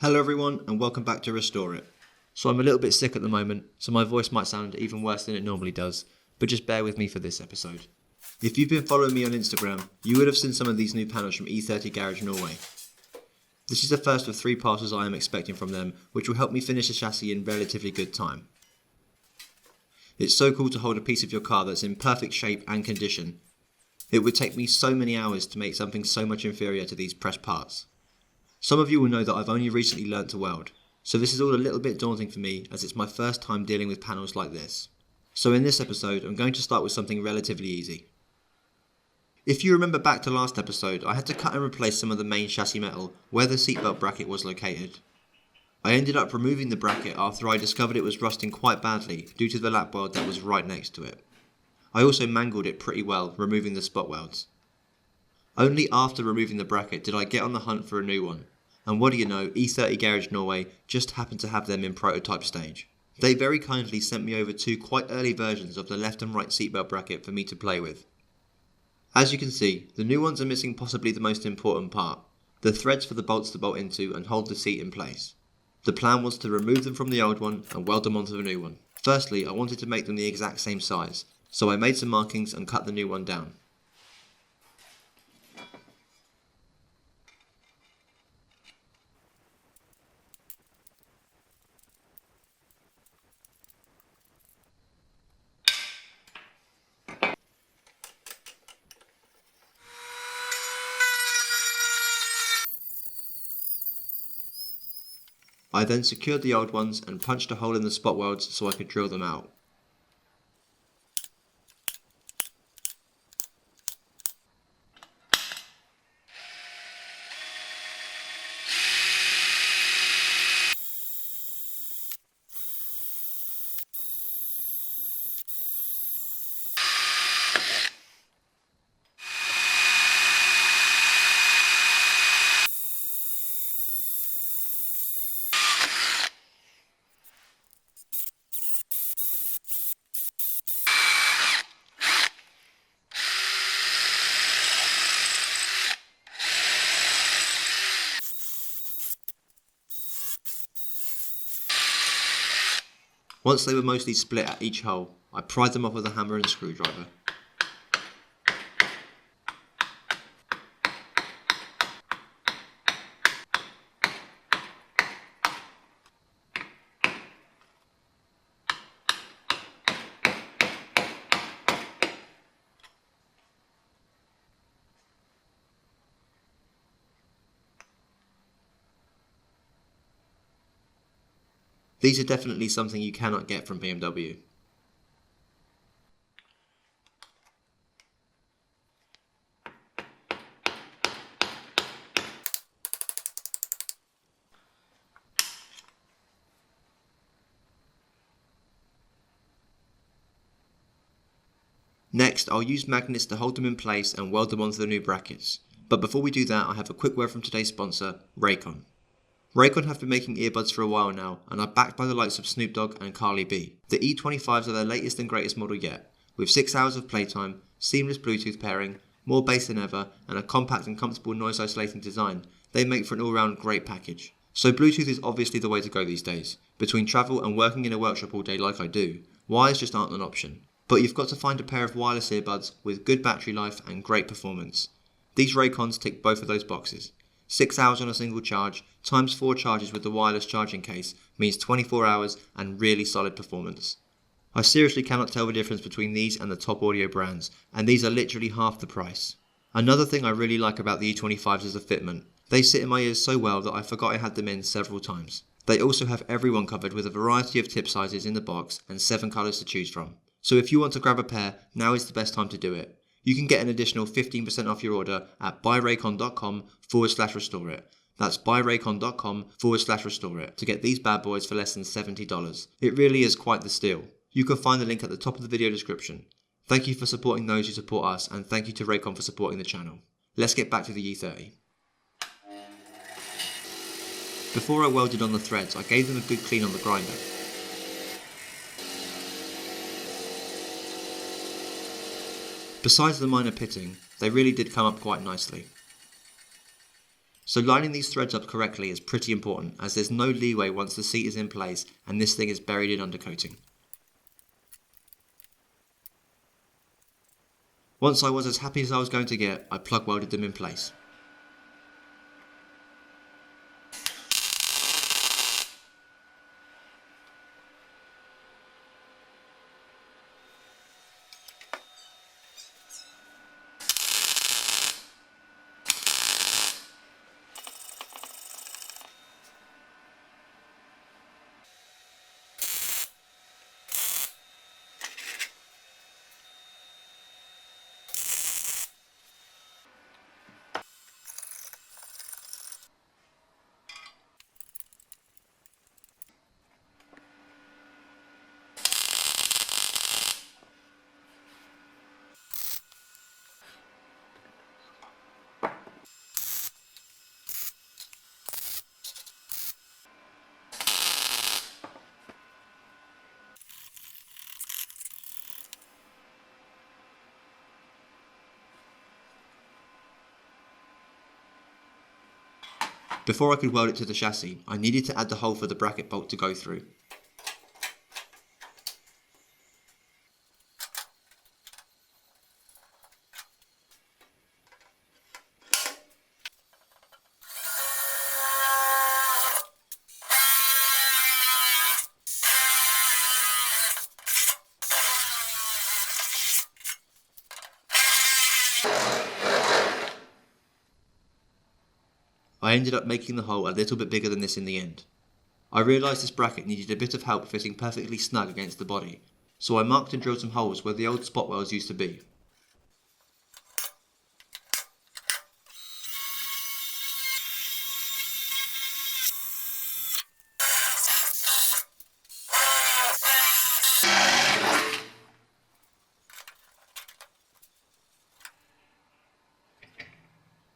Hello everyone and welcome back to Restore It. So I'm a little bit sick at the moment, so my voice might sound even worse than it normally does, but just bear with me for this episode. If you've been following me on Instagram, you would have seen some of these new panels from E30 Garage Norway. This is the first of 3 parcels I am expecting from them, which will help me finish the chassis in relatively good time. It's so cool to hold a piece of your car that's in perfect shape and condition. It would take me so many hours to make something so much inferior to these pressed parts. Some of you will know that I've only recently learnt to weld, so this is all a little bit daunting for me as it's my first time dealing with panels like this. So in this episode, I'm going to start with something relatively easy. If you remember back to last episode, I had to cut and replace some of the main chassis metal where the seatbelt bracket was located. I ended up removing the bracket after I discovered it was rusting quite badly due to the lap weld that was right next to it. I also mangled it pretty well, removing the spot welds. Only after removing the bracket did I get on the hunt for a new one. And what do you know, E30 Garage Norway just happened to have them in prototype stage. They very kindly sent me over 2 quite early versions of the left and right seatbelt bracket for me to play with. As you can see, the new ones are missing possibly the most important part, the threads for the bolts to bolt into and hold the seat in place. The plan was to remove them from the old one and weld them onto the new one. Firstly, I wanted to make them the exact same size, so I made some markings and cut the new one down. I then secured the old ones and punched a hole in the spot welds so I could drill them out. Once they were mostly split at each hole, I pried them off with a hammer and screwdriver. These are definitely something you cannot get from BMW. Next, I'll use magnets to hold them in place and weld them onto the new brackets. But before we do that, I have a quick word from today's sponsor, Raycon. Raycon have been making earbuds for a while now and are backed by the likes of Snoop Dogg and Carly B. The E25s are their latest and greatest model yet, with 6 hours of playtime, seamless Bluetooth pairing, more bass than ever, and a compact and comfortable noise isolating design. They make for an all-round great package. So Bluetooth is obviously the way to go these days. Between travel and working in a workshop all day like I do, wires just aren't an option. But you've got to find a pair of wireless earbuds with good battery life and great performance. These Raycons tick both of those boxes. 6 hours on a single charge, times 4 charges with the wireless charging case, means 24 hours and really solid performance. I seriously cannot tell the difference between these and the top audio brands, and these are literally half the price. Another thing I really like about the E25s is the fitment. They sit in my ears so well that I forgot I had them in several times. They also have everyone covered with a variety of tip sizes in the box and 7 colours to choose from. So if you want to grab a pair, now is the best time to do it. You can get an additional 15% off your order at buyraycon.com/restore it. That's buyraycon.com/restore it to get these bad boys for less than $70. It really is quite the steal. You can find the link at the top of the video description. Thank you for supporting those who support us, and thank you to Raycon for supporting the channel. Let's get back to the E30. Before I welded on the threads, I gave them a good clean on the grinder. Besides the minor pitting, they really did come up quite nicely. So lining these threads up correctly is pretty important, as there's no leeway once the seat is in place and this thing is buried in undercoating. Once I was as happy as I was going to get, I plug welded them in place. Before I could weld it to the chassis, I needed to add the hole for the bracket bolt to go through. I ended up making the hole a little bit bigger than this in the end. I realised this bracket needed a bit of help fitting perfectly snug against the body, so I marked and drilled some holes where the old spot welds used to be.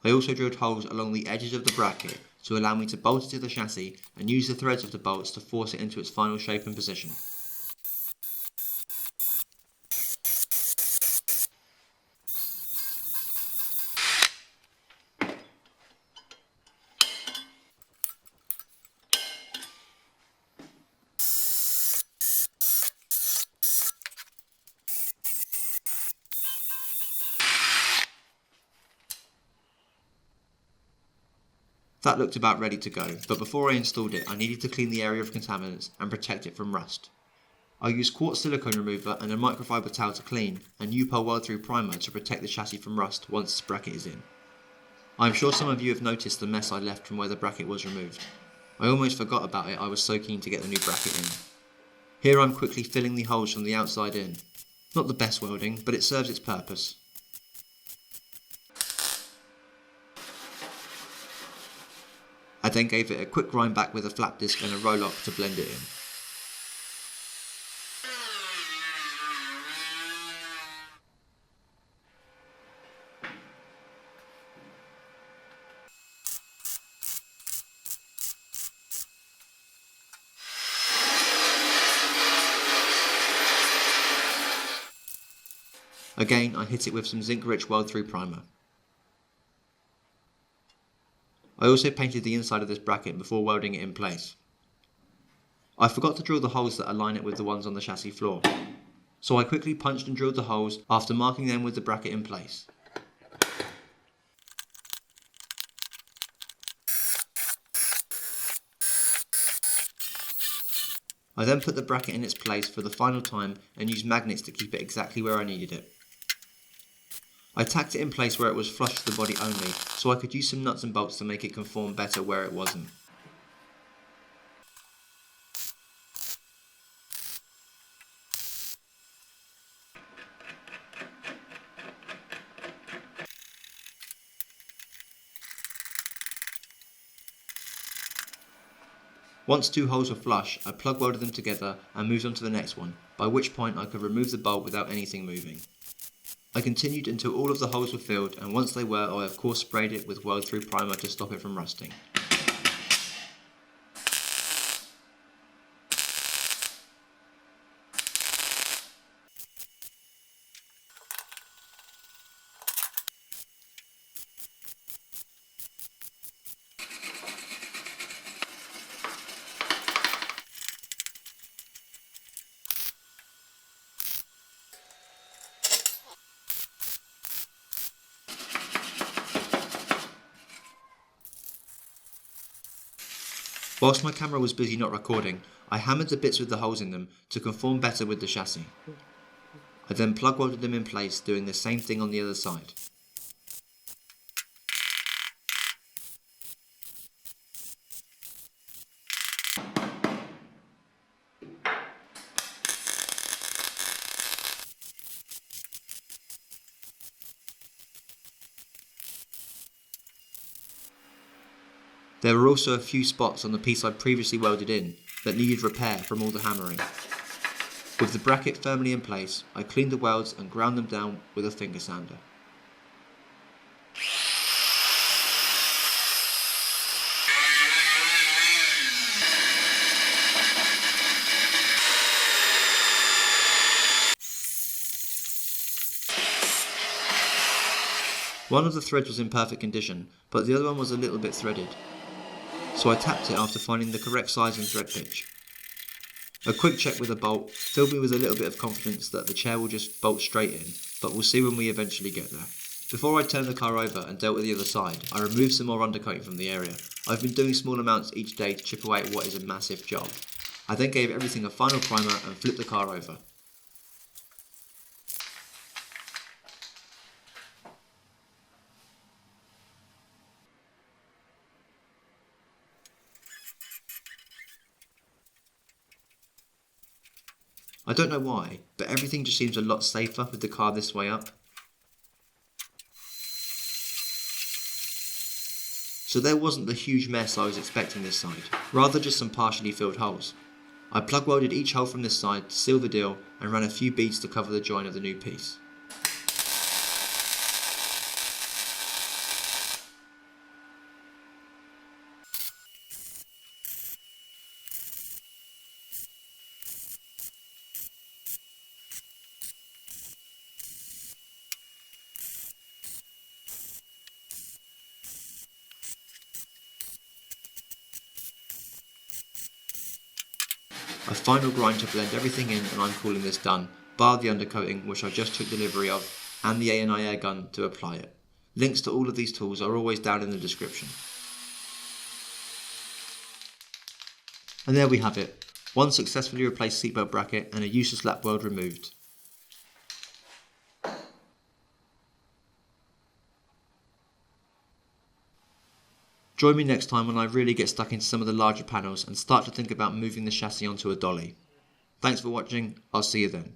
I also drilled holes along the edges of the bracket to allow me to bolt it to the chassis and use the threads of the bolts to force it into its final shape and position. That looked about ready to go, but before I installed it I needed to clean the area of contaminants and protect it from rust. I used quartz silicone remover and a microfiber towel to clean, and upol weld-through primer to protect the chassis from rust once this bracket is in. I am sure some of you have noticed the mess I left from where the bracket was removed. I almost forgot about it, I was so keen to get the new bracket in. Here I'm quickly filling the holes from the outside in. Not the best welding, but it serves its purpose. I then gave it a quick grind back with a flap disc and a roll-lock to blend it in. Again, I hit it with some zinc-rich weld-through primer. I also painted the inside of this bracket before welding it in place. I forgot to drill the holes that align it with the ones on the chassis floor, so I quickly punched and drilled the holes after marking them with the bracket in place. I then put the bracket in its place for the final time and used magnets to keep it exactly where I needed it. I tacked it in place where it was flush to the body only, so I could use some nuts and bolts to make it conform better where it wasn't. Once two holes were flush, I plug welded them together and moved on to the next one, by which point I could remove the bolt without anything moving. I continued until all of the holes were filled, and once they were, I of course sprayed it with weld-through primer to stop it from rusting. Whilst my camera was busy not recording, I hammered the bits with the holes in them to conform better with the chassis. I then plug welded them in place, doing the same thing on the other side. There were also a few spots on the piece I'd previously welded in that needed repair from all the hammering. With the bracket firmly in place, I cleaned the welds and ground them down with a finger sander. One of the threads was in perfect condition, but the other one was a little bit threaded. So I tapped it after finding the correct size and thread pitch. A quick check with a bolt filled me with a little bit of confidence that the chair will just bolt straight in, but we'll see when we eventually get there. Before I turned the car over and dealt with the other side, I removed some more undercoating from the area. I've been doing small amounts each day to chip away at what is a massive job. I then gave everything a final primer and flipped the car over. I don't know why, but everything just seems a lot safer with the car this way up. So there wasn't the huge mess I was expecting this side, rather just some partially filled holes. I plug welded each hole from this side to seal the deal and ran a few beads to cover the join of the new piece. A final grind to blend everything in, and I'm calling this done, bar the undercoating which I just took delivery of and the A.N.I air gun to apply it. Links to all of these tools are always down in the description. And there we have it, one successfully replaced seatbelt bracket and a useless lap weld removed. Join me next time when I really get stuck into some of the larger panels and start to think about moving the chassis onto a dolly. Thanks for watching, I'll see you then.